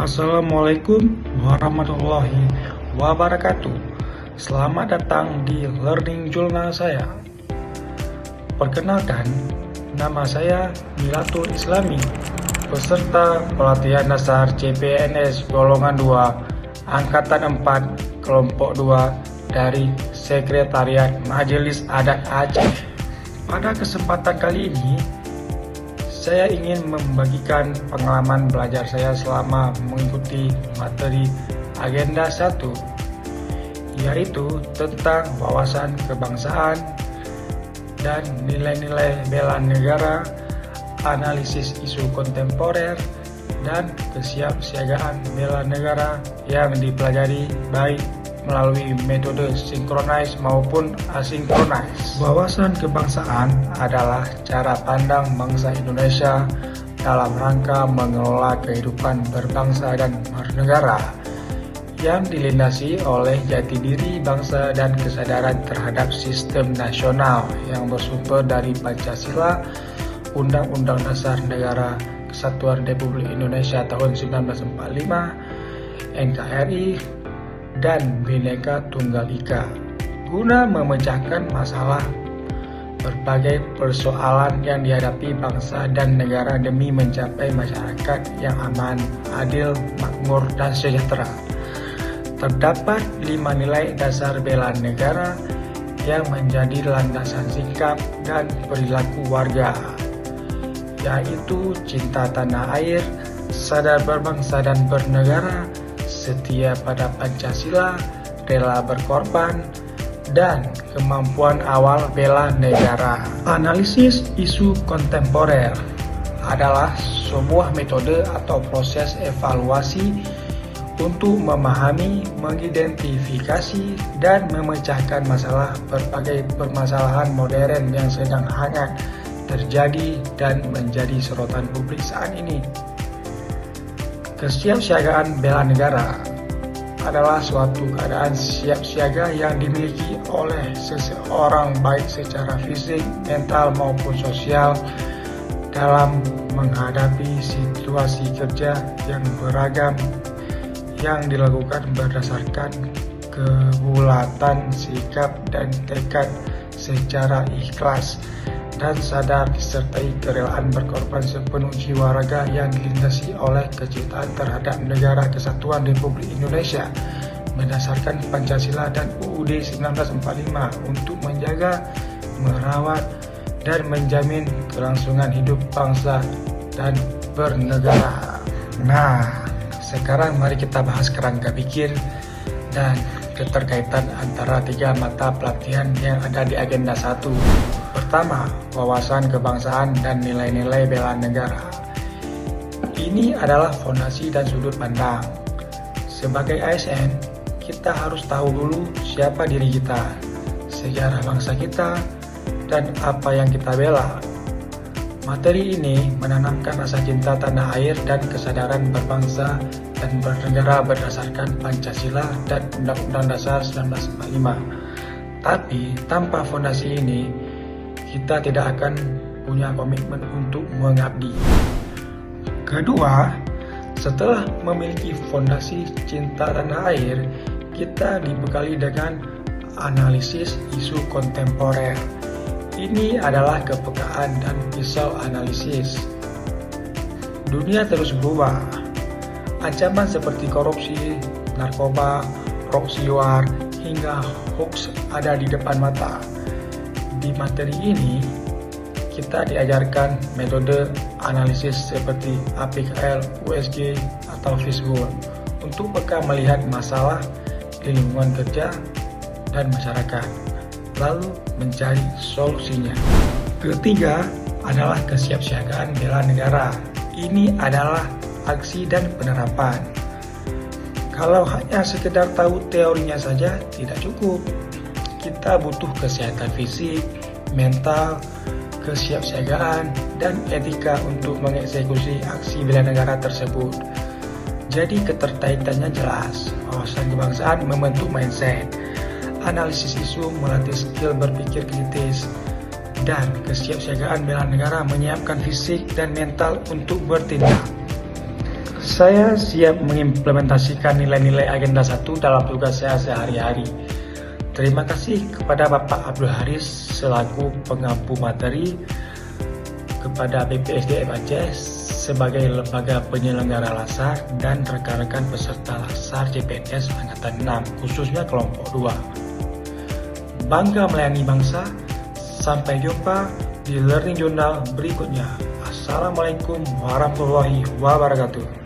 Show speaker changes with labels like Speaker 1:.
Speaker 1: Assalamualaikum warahmatullahi wabarakatuh. Selamat datang di Learning Journal saya. Perkenalkan, nama saya Milatul Islami, peserta pelatihan dasar CPNS golongan 2, angkatan 4, kelompok 2 dari Sekretariat Majelis Adat Aceh. Pada kesempatan kali ini, saya ingin membagikan pengalaman belajar saya selama mengikuti materi agenda 1, yaitu tentang wawasan kebangsaan dan nilai-nilai bela negara, analisis isu kontemporer, dan kesiapsiagaan bela negara yang dipelajari baik melalui metode sinkronis maupun asinkronis. Wawasan kebangsaan adalah cara pandang bangsa Indonesia dalam rangka mengelola kehidupan berbangsa dan bernegara yang dilindasi oleh jati diri bangsa dan kesadaran terhadap sistem nasional yang bersumber dari Pancasila, Undang-Undang Dasar Negara Kesatuan Republik Indonesia tahun 1945, NKRI, dan Bhinneka Tunggal Ika, guna memecahkan masalah berbagai persoalan yang dihadapi bangsa dan negara demi mencapai masyarakat yang aman, adil, makmur, dan sejahtera. Terdapat 5 nilai dasar bela negara yang menjadi landasan sikap dan perilaku warga, yaitu cinta tanah air, sadar berbangsa dan bernegara, setia pada Pancasila, rela berkorban, dan kemampuan awal bela negara. Analisis isu kontemporer adalah sebuah metode atau proses evaluasi untuk memahami, mengidentifikasi, dan memecahkan masalah berbagai permasalahan modern yang sedang hangat terjadi dan menjadi sorotan publik saat ini. Kesiapsiagaan bela negara adalah suatu keadaan siap siaga yang dimiliki oleh seseorang baik secara fisik, mental maupun sosial dalam menghadapi situasi kerja yang beragam yang dilakukan berdasarkan kebulatan sikap dan tekad secara ikhlas dan sadar disertai kerelaan berkorban sepenuh jiwa raga yang dilindasi oleh kecintaan terhadap Negara Kesatuan Republik Indonesia berdasarkan Pancasila dan UUD 1945 untuk menjaga, merawat, dan menjamin kelangsungan hidup bangsa dan bernegara. Nah, sekarang mari kita bahas kerangka pikir dan keterkaitan antara 3 mata pelatihan yang ada di agenda 1. Pertama, wawasan kebangsaan dan nilai-nilai bela negara. Ini adalah fondasi dan sudut pandang. Sebagai ASN, kita harus tahu dulu siapa diri kita, sejarah bangsa kita, dan apa yang kita bela. Materi ini menanamkan rasa cinta tanah air dan kesadaran berbangsa dan bernegara berdasarkan Pancasila dan Undang-Undang Dasar 1945. Tapi tanpa fondasi ini, kita tidak akan punya komitmen untuk mengabdi. Kedua, setelah memiliki fondasi cinta tanah air, kita dibekali dengan analisis isu kontemporer. Ini adalah kepekaan dan pisau analisis. Dunia terus berubah. Ancaman seperti korupsi, narkoba, proxy war, hingga hoax ada di depan mata. Di materi ini, kita diajarkan metode analisis seperti APKL, USG, atau Fishbone untuk peka melihat masalah di lingkungan kerja dan masyarakat, lalu mencari solusinya. Ketiga adalah kesiapsiagaan bela negara. Ini adalah aksi dan penerapan. Kalau hanya sekedar tahu teorinya saja tidak cukup. Kita butuh kesehatan fisik, mental, kesiapsiagaan, dan etika untuk mengeksekusi aksi bela negara tersebut. Jadi keterkaitannya jelas. Wawasan kebangsaan membentuk mindset, analisis isu melatih skill berpikir kritis, dan kesiapsiagaan bela negara menyiapkan fisik dan mental untuk bertindak. Saya siap mengimplementasikan nilai-nilai agenda 1 dalam tugas saya sehari-hari. Terima kasih kepada Bapak Abdul Haris selaku pengampu materi, kepada BPSDM Aceh sebagai lembaga penyelenggara LASAR, dan rekan-rekan peserta LASAR CPNS Angkatan 6, khususnya kelompok 2. Bangga melayani bangsa. Sampai jumpa di Learning Journal berikutnya. Assalamualaikum warahmatullahi wabarakatuh.